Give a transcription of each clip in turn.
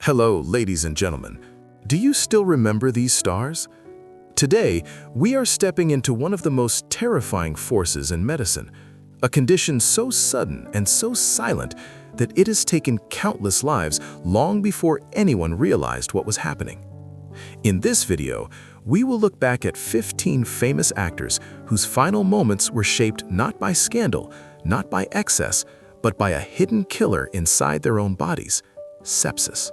Hello, ladies and gentlemen. Do you still remember these stars? Today, we are stepping into one of the most terrifying forces in medicine, a condition so sudden and so silent that it has taken countless lives long before anyone realized what was happening. In this video, we will look back at 15 famous actors whose final moments were shaped not by scandal, not by excess, but by a hidden killer inside their own bodies, sepsis.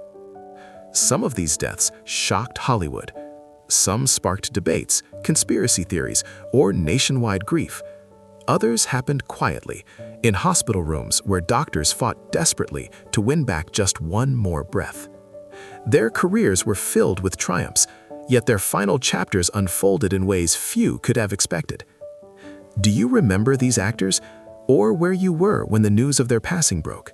Some of these deaths shocked Hollywood. Some sparked debates, conspiracy theories, or nationwide grief. Others happened quietly, in hospital rooms where doctors fought desperately to win back just one more breath. Their careers were filled with triumphs, yet their final chapters unfolded in ways few could have expected. Do you remember these actors, or where you were when the news of their passing broke?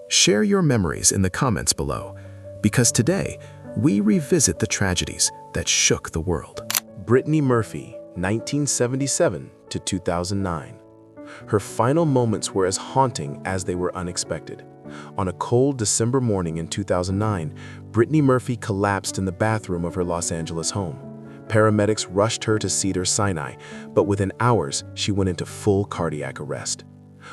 Share your memories in the comments below, because today we revisit the tragedies that shook the world. Brittany Murphy, 1977 to 2009. Her final moments were as haunting as they were unexpected. On a cold December morning in 2009, Brittany Murphy collapsed in the bathroom of her Los Angeles home. Paramedics rushed her to Cedars-Sinai, but within hours, she went into full cardiac arrest.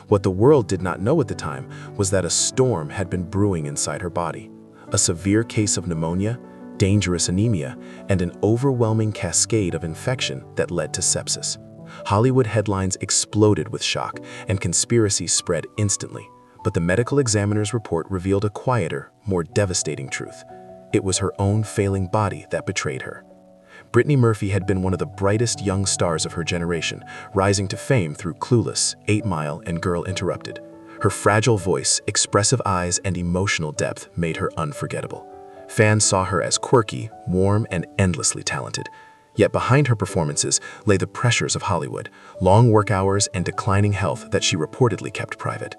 What the world did not know at the time was that a storm had been brewing inside her body. A severe case of pneumonia, dangerous anemia, and an overwhelming cascade of infection that led to sepsis. Hollywood headlines exploded with shock, and conspiracies spread instantly. But the medical examiner's report revealed a quieter, more devastating truth. It was her own failing body that betrayed her. Brittany Murphy had been one of the brightest young stars of her generation, rising to fame through Clueless, 8 Mile, and Girl Interrupted. Her fragile voice, expressive eyes, and emotional depth made her unforgettable. Fans saw her as quirky, warm, and endlessly talented. Yet behind her performances lay the pressures of Hollywood, long work hours, and declining health that she reportedly kept private.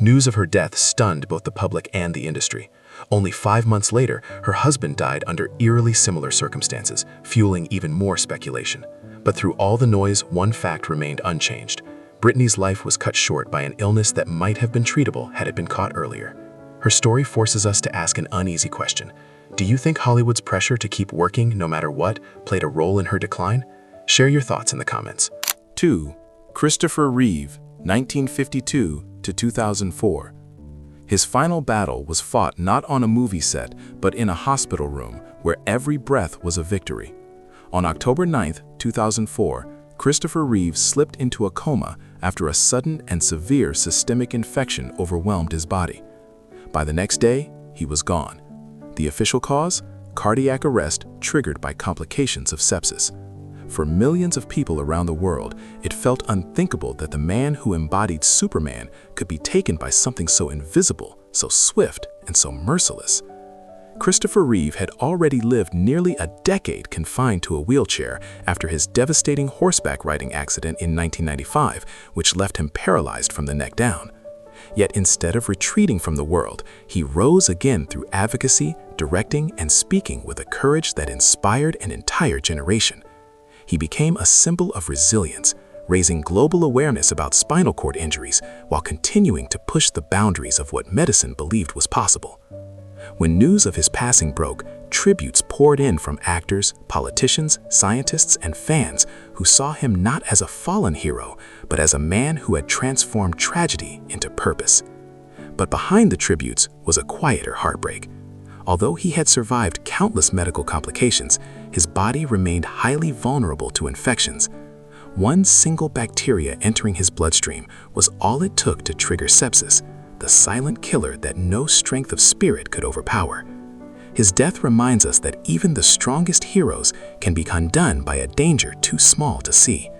News of her death stunned both the public and the industry. Only 5 months later, her husband died under eerily similar circumstances, fueling even more speculation. But through all the noise, one fact remained unchanged. Brittany's life was cut short by an illness that might have been treatable had it been caught earlier. Her story forces us to ask an uneasy question. Do you think Hollywood's pressure to keep working no matter what played a role in her decline? Share your thoughts in the comments. 2. Christopher Reeve, 1952 to 2004. His final battle was fought not on a movie set, but in a hospital room where every breath was a victory. On October 9, 2004, Christopher Reeve slipped into a coma after a sudden and severe systemic infection overwhelmed his body. By the next day, he was gone. The official cause? Cardiac arrest triggered by complications of sepsis. For millions of people around the world, it felt unthinkable that the man who embodied Superman could be taken by something so invisible, so swift, and so merciless. Christopher Reeve had already lived nearly a decade confined to a wheelchair after his devastating horseback riding accident in 1995, which left him paralyzed from the neck down. Yet instead of retreating from the world, he rose again through advocacy, directing, and speaking with a courage that inspired an entire generation. He became a symbol of resilience, raising global awareness about spinal cord injuries while continuing to push the boundaries of what medicine believed was possible. When news of his passing broke, tributes poured in from actors, politicians, scientists, and fans who saw him not as a fallen hero, but as a man who had transformed tragedy into purpose. But behind the tributes was a quieter heartbreak. Although he had survived countless medical complications, his body remained highly vulnerable to infections. One single bacteria entering his bloodstream was all it took to trigger sepsis, the silent killer that no strength of spirit could overpower. His death reminds us that even the strongest heroes can be undone by a danger too small to see.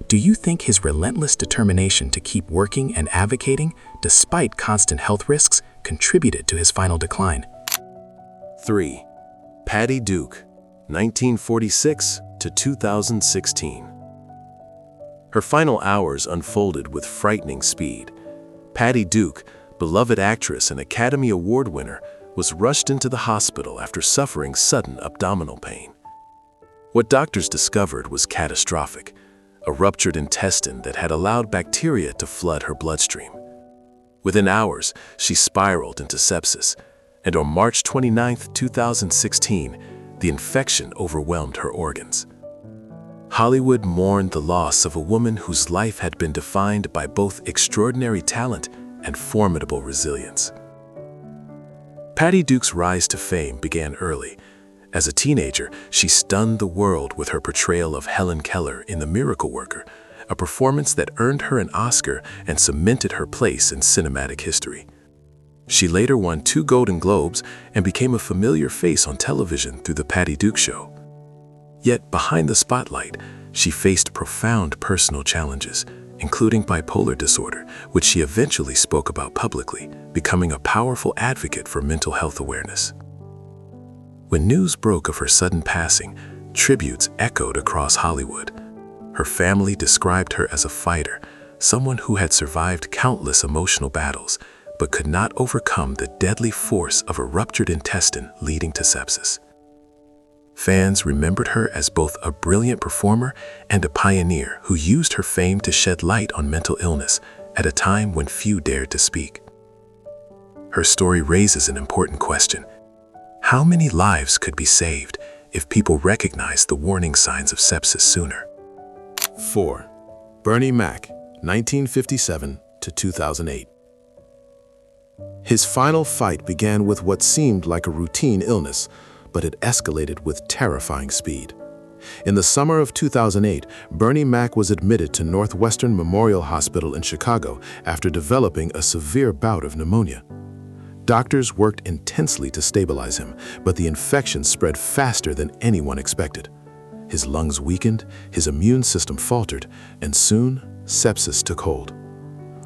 Do you think his relentless determination to keep working and advocating, despite constant health risks, contributed to his final decline? 3. Patty Duke, 1946 to 2016. Her final hours unfolded with frightening speed. Patty Duke, beloved actress and Academy Award winner, was rushed into the hospital after suffering sudden abdominal pain. What doctors discovered was catastrophic, a ruptured intestine that had allowed bacteria to flood her bloodstream. Within hours, she spiraled into sepsis. and on March 29, 2016, the infection overwhelmed her organs. Hollywood mourned the loss of a woman whose life had been defined by both extraordinary talent and formidable resilience. Patty Duke's rise to fame began early. As a teenager, she stunned the world with her portrayal of Helen Keller in The Miracle Worker, a performance that earned her an Oscar and cemented her place in cinematic history. She later won 2 Golden Globes and became a familiar face on television through The Patty Duke Show. Yet behind the spotlight, she faced profound personal challenges, including bipolar disorder, which she eventually spoke about publicly, becoming a powerful advocate for mental health awareness. When news broke of her sudden passing, tributes echoed across Hollywood. Her family described her as a fighter, someone who had survived countless emotional battles, but could not overcome the deadly force of a ruptured intestine leading to sepsis. Fans remembered her as both a brilliant performer and a pioneer who used her fame to shed light on mental illness at a time when few dared to speak. Her story raises an important question. How many lives could be saved if people recognized the warning signs of sepsis sooner? 4. Bernie Mac, 1957 to 2008. His final fight began with what seemed like a routine illness, but it escalated with terrifying speed. In the summer of 2008, Bernie Mac was admitted to Northwestern Memorial Hospital in Chicago after developing a severe bout of pneumonia. Doctors worked intensely to stabilize him, but the infection spread faster than anyone expected. His lungs weakened, his immune system faltered, and soon, sepsis took hold.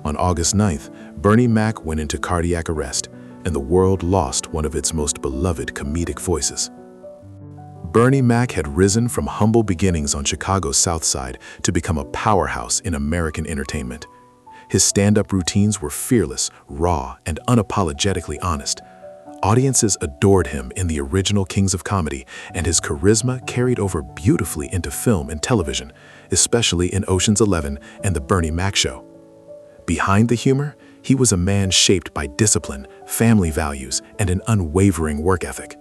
On August 9th, Bernie Mac went into cardiac arrest, and the world lost one of its most beloved comedic voices. Bernie Mac had risen from humble beginnings on Chicago's South Side to become a powerhouse in American entertainment. His stand-up routines were fearless, raw, and unapologetically honest. Audiences adored him in the original Kings of Comedy, and his charisma carried over beautifully into film and television, especially in Ocean's 11 and The Bernie Mac Show. Behind the humor, he was a man shaped by discipline, family values, and an unwavering work ethic.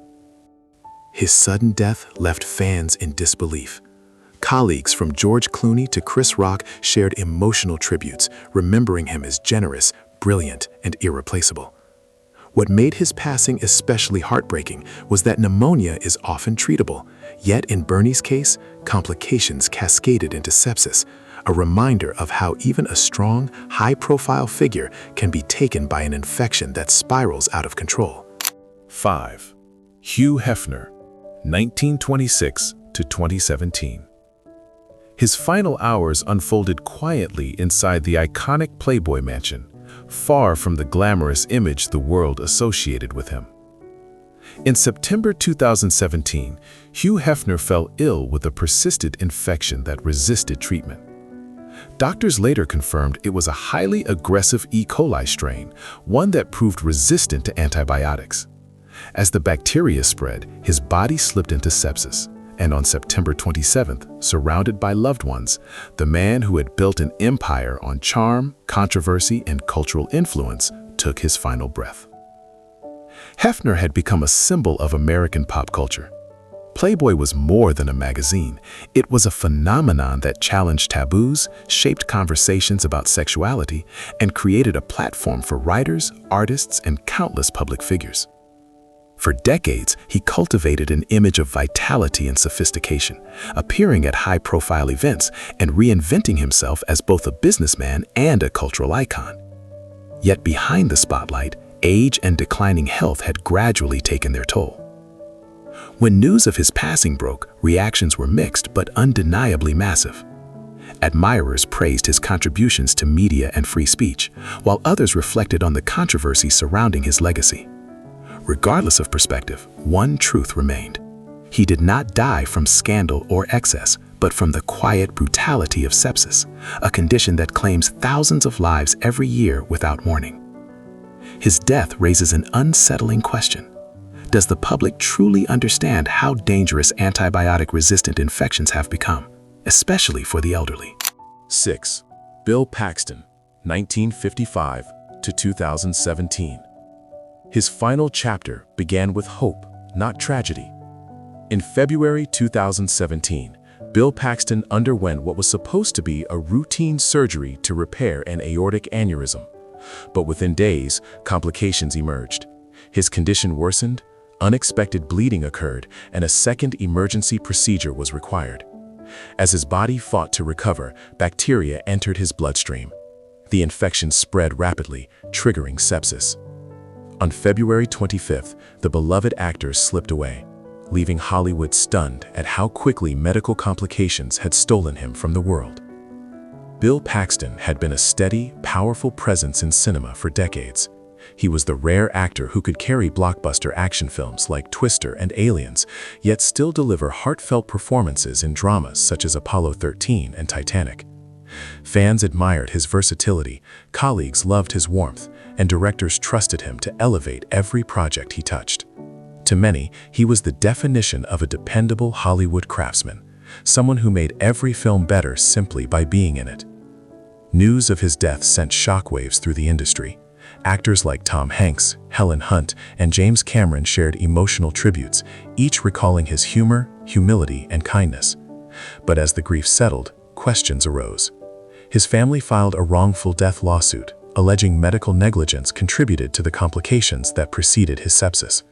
His sudden death left fans in disbelief. Colleagues from George Clooney to Chris Rock shared emotional tributes, remembering him as generous, brilliant, and irreplaceable. What made his passing especially heartbreaking was that pneumonia is often treatable, yet in Bernie's case, complications cascaded into sepsis, a reminder of how even a strong, high-profile figure can be taken by an infection that spirals out of control. 5. Hugh Hefner, 1926 to 2017. His final hours unfolded quietly inside the iconic Playboy Mansion, far from the glamorous image the world associated with him. In September 2017, Hugh Hefner fell ill with a persistent infection that resisted treatment. Doctors later confirmed it was a highly aggressive E. coli strain, one that proved resistant to antibiotics. As the bacteria spread, his body slipped into sepsis, and on September 27th, surrounded by loved ones, the man who had built an empire on charm, controversy, and cultural influence took his final breath. Hefner had become a symbol of American pop culture. Playboy was more than a magazine. It was a phenomenon that challenged taboos, shaped conversations about sexuality, and created a platform for writers, artists, and countless public figures. For decades, he cultivated an image of vitality and sophistication, appearing at high-profile events and reinventing himself as both a businessman and a cultural icon. Yet behind the spotlight, age and declining health had gradually taken their toll. When news of his passing broke, reactions were mixed but undeniably massive. Admirers praised his contributions to media and free speech, while others reflected on the controversy surrounding his legacy. Regardless of perspective, one truth remained. He did not die from scandal or excess, but from the quiet brutality of sepsis, a condition that claims thousands of lives every year without warning. His death raises an unsettling question. Does the public truly understand how dangerous antibiotic-resistant infections have become, especially for the elderly? 6. Bill Paxton, 1955 to 2017. His final chapter began with hope, not tragedy. In February 2017, Bill Paxton underwent what was supposed to be a routine surgery to repair an aortic aneurysm. But within days, complications emerged. His condition worsened, unexpected bleeding occurred, and a second emergency procedure was required. As his body fought to recover, bacteria entered his bloodstream. The infection spread rapidly, triggering sepsis. On February 25th, the beloved actor slipped away, leaving Hollywood stunned at how quickly medical complications had stolen him from the world. Bill Paxton had been a steady, powerful presence in cinema for decades. He was the rare actor who could carry blockbuster action films like Twister and Aliens, yet still deliver heartfelt performances in dramas such as Apollo 13 and Titanic. Fans admired his versatility, colleagues loved his warmth, and directors trusted him to elevate every project he touched. To many, he was the definition of a dependable Hollywood craftsman, someone who made every film better simply by being in it. News of his death sent shockwaves through the industry. Actors like Tom Hanks, Helen Hunt, and James Cameron shared emotional tributes, each recalling his humor, humility, and kindness. But as the grief settled, questions arose. His family filed a wrongful death lawsuit, alleging medical negligence contributed to the complications that preceded his sepsis.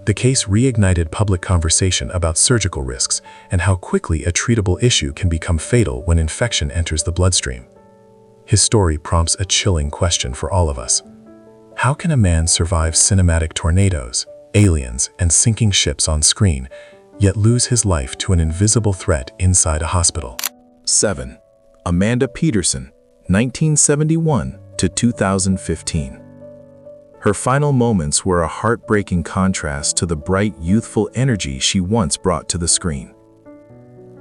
The case reignited public conversation about surgical risks and how quickly a treatable issue can become fatal when infection enters the bloodstream. His story prompts a chilling question for all of us. How can a man survive cinematic tornadoes, aliens, and sinking ships on screen, yet lose his life to an invisible threat inside a hospital? 7. Amanda Peterson, 1971 to 2015. Her final moments were a heartbreaking contrast to the bright, youthful energy she once brought to the screen.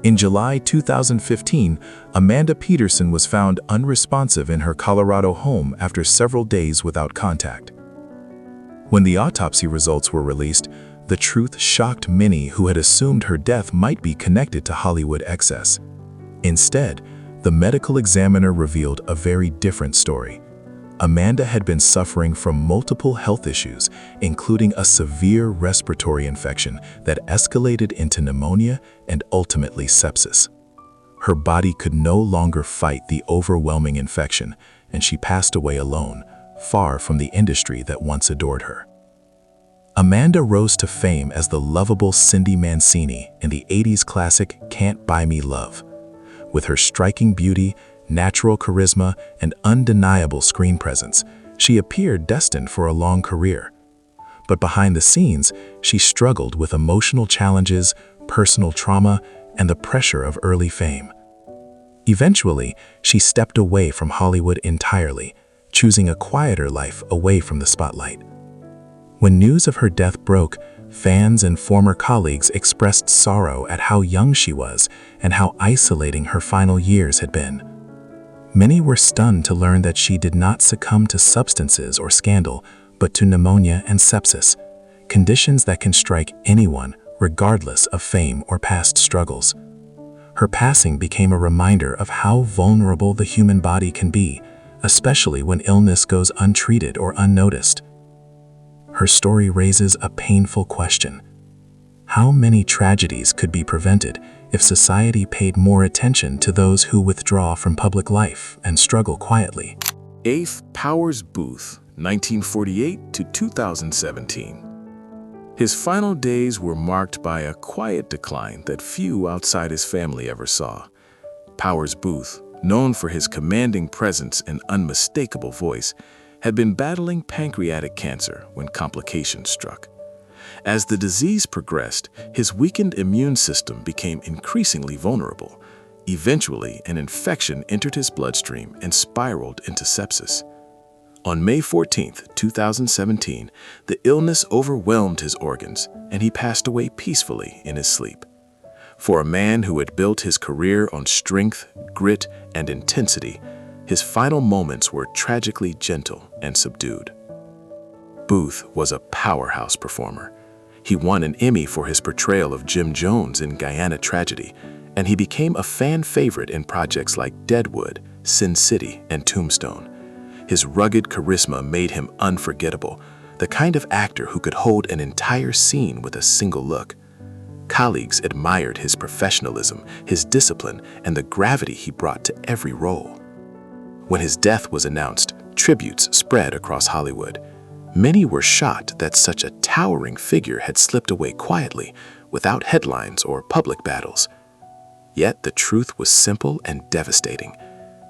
In July 2015, Amanda Peterson was found unresponsive in her Colorado home after several days without contact. When the autopsy results were released, the truth shocked many who had assumed her death might be connected to Hollywood excess. Instead, the medical examiner revealed a very different story. Amanda had been suffering from multiple health issues, including a severe respiratory infection that escalated into pneumonia and ultimately sepsis. Her body could no longer fight the overwhelming infection, and she passed away alone, far from the industry that once adored her. Amanda rose to fame as the lovable Cindy Mancini in the 80s classic Can't Buy Me Love. With her striking beauty, natural charisma, and undeniable screen presence, she appeared destined for a long career. But behind the scenes, she struggled with emotional challenges, personal trauma, and the pressure of early fame. Eventually, she stepped away from Hollywood entirely, choosing a quieter life away from the spotlight. When news of her death broke, fans and former colleagues expressed sorrow at how young she was and how isolating her final years had been. Many were stunned to learn that she did not succumb to substances or scandal, but to pneumonia and sepsis, conditions that can strike anyone regardless of fame or past struggles. Her passing became a reminder of how vulnerable the human body can be, especially when illness goes untreated or unnoticed. Her story raises a painful question. How many tragedies could be prevented if society paid more attention to those who withdraw from public life and struggle quietly? 8th, Powers Booth, 1948 to 2017. His final days were marked by a quiet decline that few outside his family ever saw. Powers Booth, known for his commanding presence and unmistakable voice, had been battling pancreatic cancer when complications struck. As the disease progressed, his weakened immune system became increasingly vulnerable. Eventually, an infection entered his bloodstream and spiraled into sepsis. On May 14, 2017, the illness overwhelmed his organs, and he passed away peacefully in his sleep. For a man who had built his career on strength, grit, and intensity, his final moments were tragically gentle and subdued. Booth was a powerhouse performer. He won an Emmy for his portrayal of Jim Jones in Guyana Tragedy, and he became a fan favorite in projects like Deadwood, Sin City, and Tombstone. His rugged charisma made him unforgettable, the kind of actor who could hold an entire scene with a single look. Colleagues admired his professionalism, his discipline, and the gravity he brought to every role. When his death was announced, tributes spread across Hollywood. Many were shocked that such a towering figure had slipped away quietly, without headlines or public battles. Yet the truth was simple and devastating.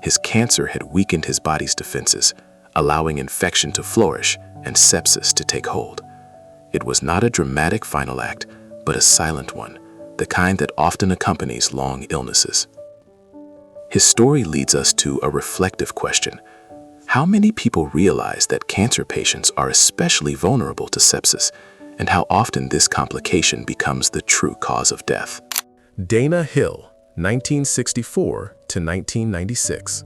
His cancer had weakened his body's defenses, allowing infection to flourish and sepsis to take hold. It was not a dramatic final act, but a silent one, the kind that often accompanies long illnesses. His story leads us to a reflective question. How many people realize that cancer patients are especially vulnerable to sepsis, and how often this complication becomes the true cause of death? Dana Hill, 1964 to 1996.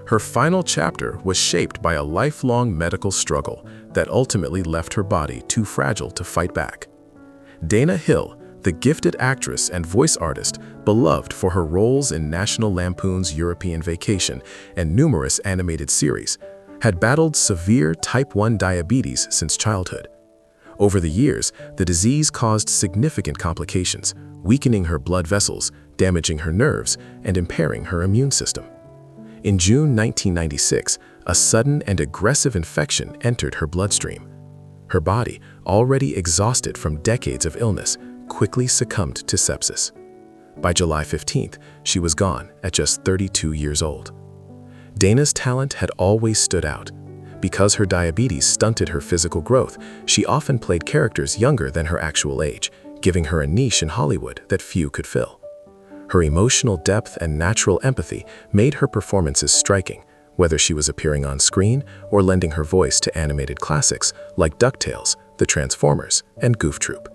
Her final chapter was shaped by a lifelong medical struggle that ultimately left her body too fragile to fight back. Dana Hill, the gifted actress and voice artist, beloved for her roles in National Lampoon's European Vacation and numerous animated series, had battled severe type 1 diabetes since childhood. Over the years, the disease caused significant complications, weakening her blood vessels, damaging her nerves, and impairing her immune system. In June 1996, a sudden and aggressive infection entered her bloodstream. Her body, already exhausted from decades of illness, quickly succumbed to sepsis. By July 15th, she was gone at just 32 years old. Dana's talent had always stood out. Because her diabetes stunted her physical growth, she often played characters younger than her actual age, giving her a niche in Hollywood that few could fill. Her emotional depth and natural empathy made her performances striking, whether she was appearing on screen or lending her voice to animated classics like DuckTales, The Transformers, and Goof Troop.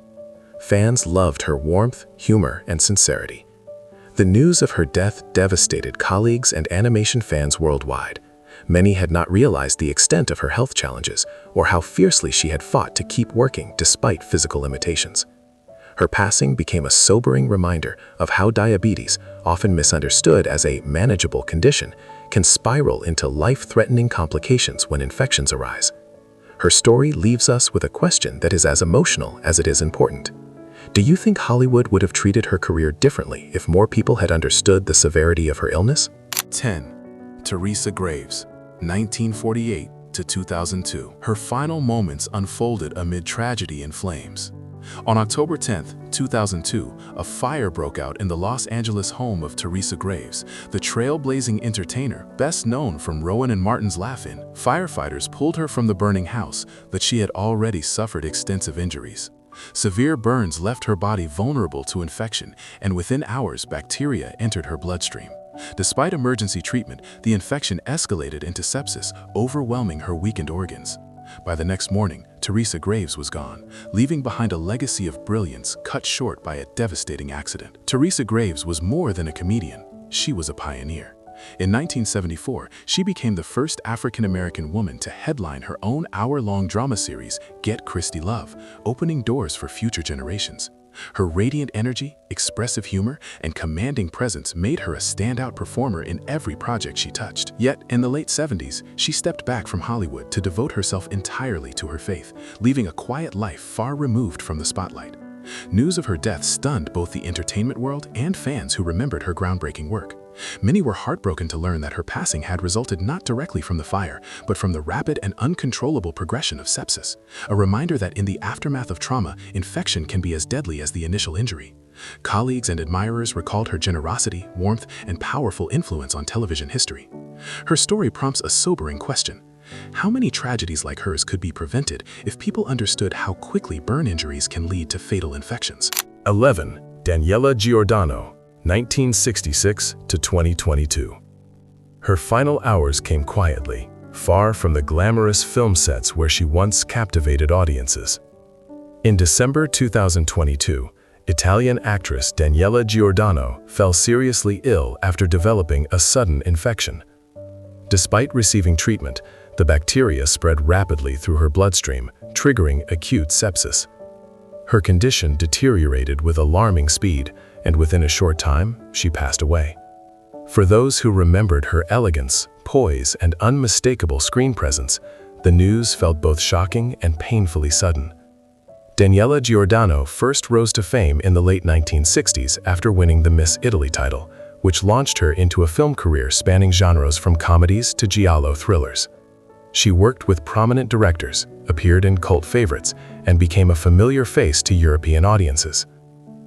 Fans loved her warmth, humor, and sincerity. The news of her death devastated colleagues and animation fans worldwide. Many had not realized the extent of her health challenges or how fiercely she had fought to keep working despite physical limitations. Her passing became a sobering reminder of how diabetes, often misunderstood as a manageable condition, can spiral into life-threatening complications when infections arise. Her story leaves us with a question that is as emotional as it is important. Do you think Hollywood would have treated her career differently if more people had understood the severity of her illness? 10. Teresa Graves, 1948 to 2002. Her final moments unfolded amid tragedy and flames. On October 10, 2002, a fire broke out in the Los Angeles home of Teresa Graves, the trailblazing entertainer best known from Rowan and Martin's Laugh-In. Firefighters pulled her from the burning house, but she had already suffered extensive injuries. Severe burns left her body vulnerable to infection, and within hours, bacteria entered her bloodstream. Despite emergency treatment, the infection escalated into sepsis, overwhelming her weakened organs. By the next morning, Teresa Graves was gone, leaving behind a legacy of brilliance cut short by a devastating accident. Teresa Graves was more than a comedian. She was a pioneer. In 1974, she became the first African-American woman to headline her own hour-long drama series, Get Christy Love, opening doors for future generations. Her radiant energy, expressive humor, and commanding presence made her a standout performer in every project she touched. Yet, in the late 70s, she stepped back from Hollywood to devote herself entirely to her faith, leaving a quiet life far removed from the spotlight. News of her death stunned both the entertainment world and fans who remembered her groundbreaking work. Many were heartbroken to learn that her passing had resulted not directly from the fire, but from the rapid and uncontrollable progression of sepsis, a reminder that in the aftermath of trauma, infection can be as deadly as the initial injury. Colleagues and admirers recalled her generosity, warmth, and powerful influence on television history. Her story prompts a sobering question. How many tragedies like hers could be prevented if people understood how quickly burn injuries can lead to fatal infections? 11. Daniela Giordano, 1966 to 2022. Her final hours came quietly, far from the glamorous film sets where she once captivated audiences. In December 2022, Italian actress Daniela Giordano fell seriously ill after developing a sudden infection. Despite receiving treatment, the bacteria spread rapidly through her bloodstream, triggering acute sepsis. Her condition deteriorated with alarming speed, and within a short time, she passed away. For those who remembered her elegance, poise, and unmistakable screen presence, The news felt both shocking and painfully sudden. Daniela Giordano first rose to fame in the late 1960s after winning the Miss Italy title, which launched her into a film career spanning genres from comedies to giallo thrillers. She worked with prominent directors, appeared in cult favorites, and became a familiar face to European audiences.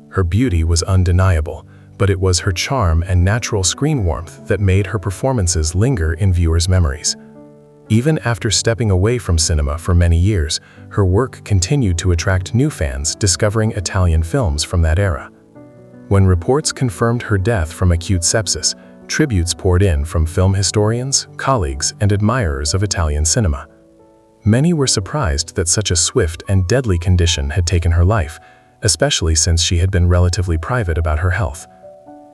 Her beauty was undeniable, but it was her charm and natural screen warmth that made her performances linger in viewers' memories. Even after stepping away from cinema for many years, her work continued to attract new fans discovering Italian films from that era. When reports confirmed her death from acute sepsis, tributes poured in from film historians, colleagues, and admirers of Italian cinema. Many were surprised that such a swift and deadly condition had taken her life, especially since she had been relatively private about her health.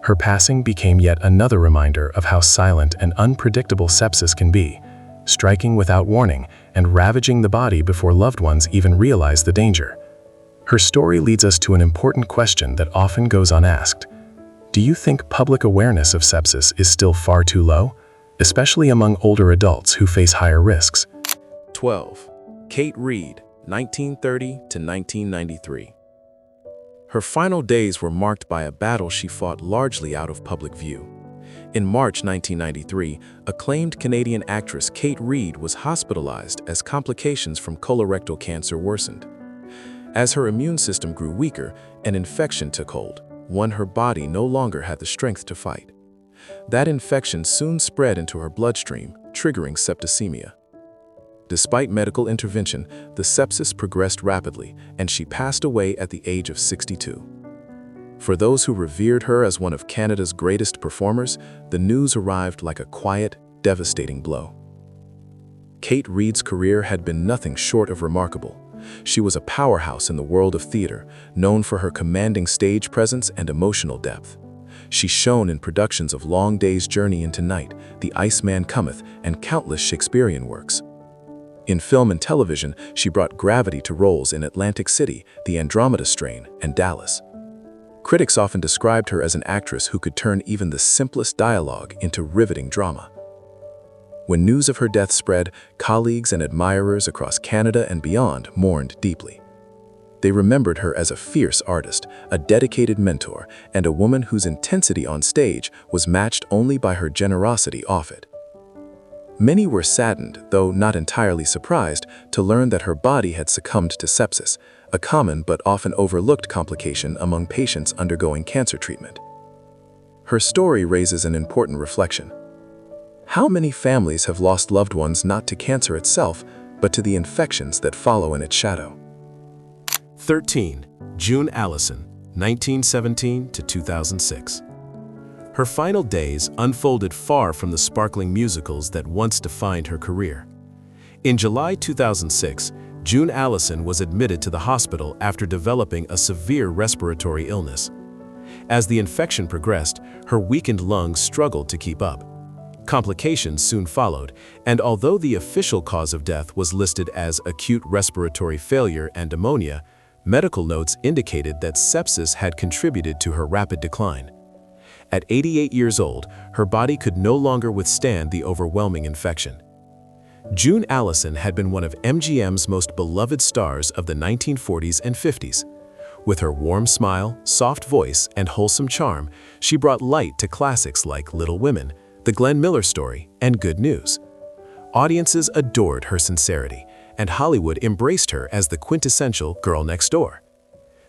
Her passing became yet another reminder of how silent and unpredictable sepsis can be, striking without warning and ravaging the body before loved ones even realize the danger. Her story leads us to an important question that often goes unasked. Do you think public awareness of sepsis is still far too low, especially among older adults who face higher risks? 12. Kate Reid, 1930 to 1993. Her final days were marked by a battle she fought largely out of public view. In March 1993, acclaimed Canadian actress Kate Reid was hospitalized as complications from colorectal cancer worsened. As her immune system grew weaker, an infection took hold, one her body no longer had the strength to fight. That infection soon spread into her bloodstream, triggering septicemia. Despite medical intervention, the sepsis progressed rapidly, and she passed away at the age of 62. For those who revered her as one of Canada's greatest performers, the news arrived like a quiet, devastating blow. Kate Reid's career had been nothing short of remarkable. She was a powerhouse in the world of theater, known for her commanding stage presence and emotional depth. She shone in productions of Long Day's Journey into Night, The Iceman Cometh, and countless Shakespearean works. In film and television, she brought gravity to roles in Atlantic City, The Andromeda Strain, and Dallas. Critics often described her as an actress who could turn even the simplest dialogue into riveting drama. When news of her death spread, colleagues and admirers across Canada and beyond mourned deeply. They remembered her as a fierce artist, a dedicated mentor, and a woman whose intensity on stage was matched only by her generosity off it. Many were saddened, though not entirely surprised, to learn that her body had succumbed to sepsis, a common but often overlooked complication among patients undergoing cancer treatment. Her story raises an important reflection. How many families have lost loved ones not to cancer itself, but to the infections that follow in its shadow? 13. June Allison, 1917 to 2006. Her final days unfolded far from the sparkling musicals that once defined her career. In July 2006, June Allison was admitted to the hospital after developing a severe respiratory illness. As the infection progressed, her weakened lungs struggled to keep up. Complications soon followed, and although the official cause of death was listed as acute respiratory failure and pneumonia, medical notes indicated that sepsis had contributed to her rapid decline. At 88 years old, her body could no longer withstand the overwhelming infection. June Allison had been one of MGM's most beloved stars of the 1940s and 50s. With her warm smile, soft voice, and wholesome charm, she brought light to classics like Little Women, The Glenn Miller Story, and Good News. Audiences adored her sincerity, and Hollywood embraced her as the quintessential girl next door.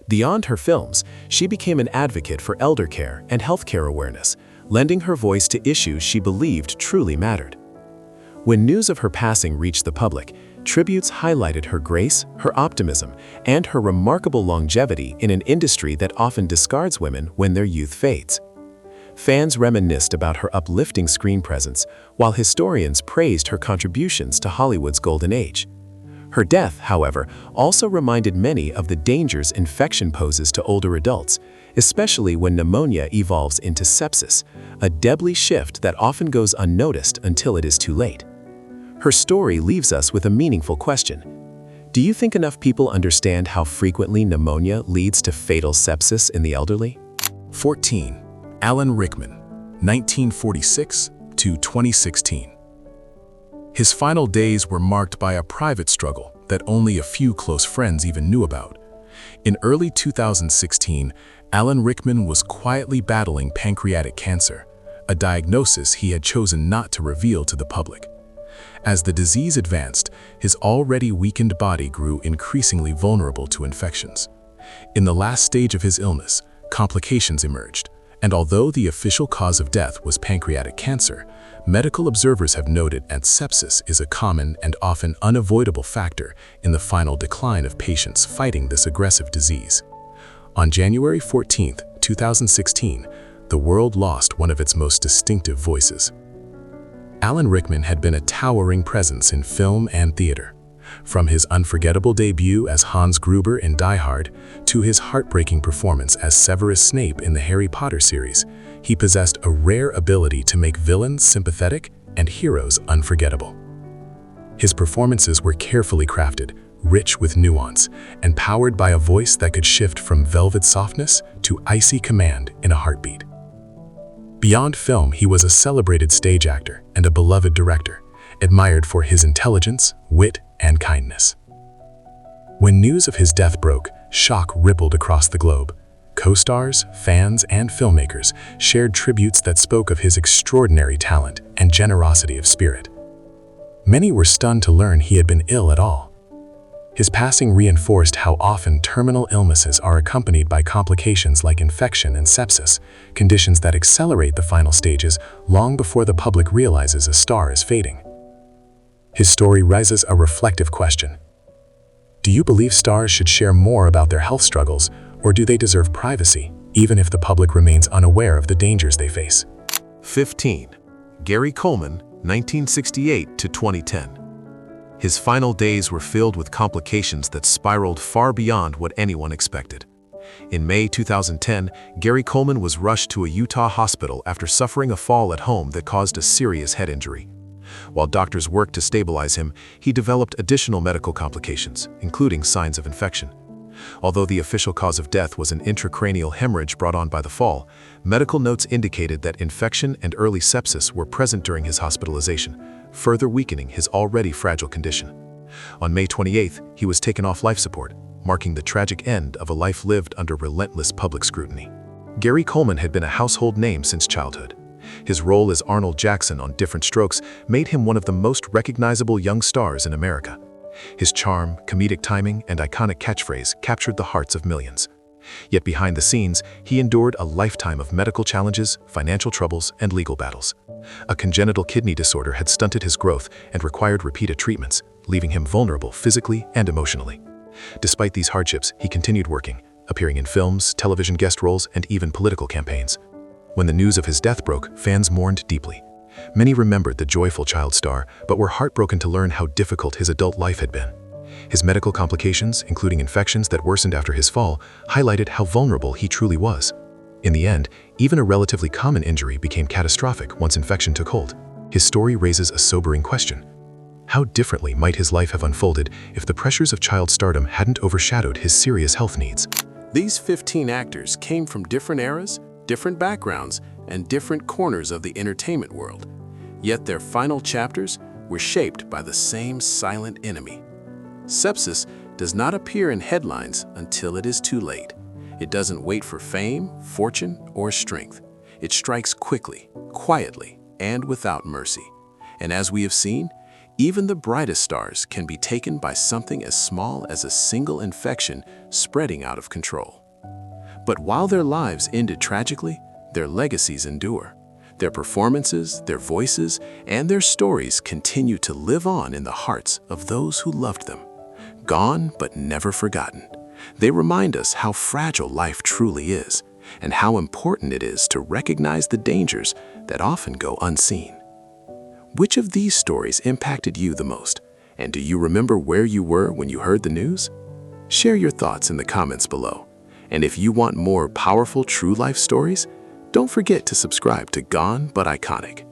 Beyond her films, she became an advocate for elder care and healthcare awareness, lending her voice to issues she believed truly mattered. When news of her passing reached the public, tributes highlighted her grace, her optimism, and her remarkable longevity in an industry that often discards women when their youth fades. Fans reminisced about her uplifting screen presence, while historians praised her contributions to Hollywood's golden age. Her death, however, also reminded many of the dangers infection poses to older adults, especially when pneumonia evolves into sepsis, a deadly shift that often goes unnoticed until it is too late. Her story leaves us with a meaningful question. Do you think enough people understand how frequently pneumonia leads to fatal sepsis in the elderly? 14. Alan Rickman, 1946 to 2016. His final days were marked by a private struggle that only a few close friends even knew about. In early 2016, Alan Rickman was quietly battling pancreatic cancer, a diagnosis he had chosen not to reveal to the public. As the disease advanced, his already weakened body grew increasingly vulnerable to infections. In the last stage of his illness, complications emerged, and although the official cause of death was pancreatic cancer, medical observers have noted that sepsis is a common and often unavoidable factor in the final decline of patients fighting this aggressive disease. On January 14, 2016, the world lost one of its most distinctive voices. Alan Rickman had been a towering presence in film and theater. From his unforgettable debut as Hans Gruber in Die Hard to his heartbreaking performance as Severus Snape in the Harry Potter series, he possessed a rare ability to make villains sympathetic and heroes unforgettable. His performances were carefully crafted, rich with nuance, and powered by a voice that could shift from velvet softness to icy command in a heartbeat. Beyond film, he was a celebrated stage actor and a beloved director, admired for his intelligence, wit, and kindness. When news of his death broke, shock rippled across the globe. Co-stars, fans, and filmmakers shared tributes that spoke of his extraordinary talent and generosity of spirit. Many were stunned to learn he had been ill at all. His passing reinforced how often terminal illnesses are accompanied by complications like infection and sepsis, conditions that accelerate the final stages long before the public realizes a star is fading. His story raises a reflective question. Do you believe stars should share more about their health struggles, or do they deserve privacy, even if the public remains unaware of the dangers they face? 15. Gary Coleman, 1968 to 2010. His final days were filled with complications that spiraled far beyond what anyone expected. In May 2010, Gary Coleman was rushed to a Utah hospital after suffering a fall at home that caused a serious head injury. While doctors worked to stabilize him, he developed additional medical complications, including signs of infection. Although the official cause of death was an intracranial hemorrhage brought on by the fall, medical notes indicated that infection and early sepsis were present during his hospitalization, further weakening his already fragile condition. On May 28th, he was taken off life support, marking the tragic end of a life lived under relentless public scrutiny. Gary Coleman had been a household name since childhood. His role as Arnold Jackson on Different Strokes made him one of the most recognizable young stars in America. His charm, comedic timing, and iconic catchphrase captured the hearts of millions. Yet behind the scenes, he endured a lifetime of medical challenges, financial troubles, and legal battles. A congenital kidney disorder had stunted his growth and required repeated treatments, leaving him vulnerable physically and emotionally. Despite these hardships, he continued working, appearing in films, television guest roles, and even political campaigns. When the news of his death broke, fans mourned deeply. Many remembered the joyful child star, but were heartbroken to learn how difficult his adult life had been. His medical complications, including infections that worsened after his fall, highlighted how vulnerable he truly was. In the end, even a relatively common injury became catastrophic once infection took hold. His story raises a sobering question. How differently might his life have unfolded if the pressures of child stardom hadn't overshadowed his serious health needs? These 15 actors came from different eras, different backgrounds, and different corners of the entertainment world. Yet their final chapters were shaped by the same silent enemy. Sepsis does not appear in headlines until it is too late. It doesn't wait for fame, fortune, or strength. It strikes quickly, quietly, and without mercy. And as we have seen, even the brightest stars can be taken by something as small as a single infection spreading out of control. But while their lives ended tragically, their legacies endure. Their performances, their voices, and their stories continue to live on in the hearts of those who loved them. Gone but never forgotten. They remind us how fragile life truly is, and how important it is to recognize the dangers that often go unseen. Which of these stories impacted you the most? And do you remember where you were when you heard the news? Share your thoughts in the comments below. And if you want more powerful true life stories, don't forget to subscribe to Gone But Iconic.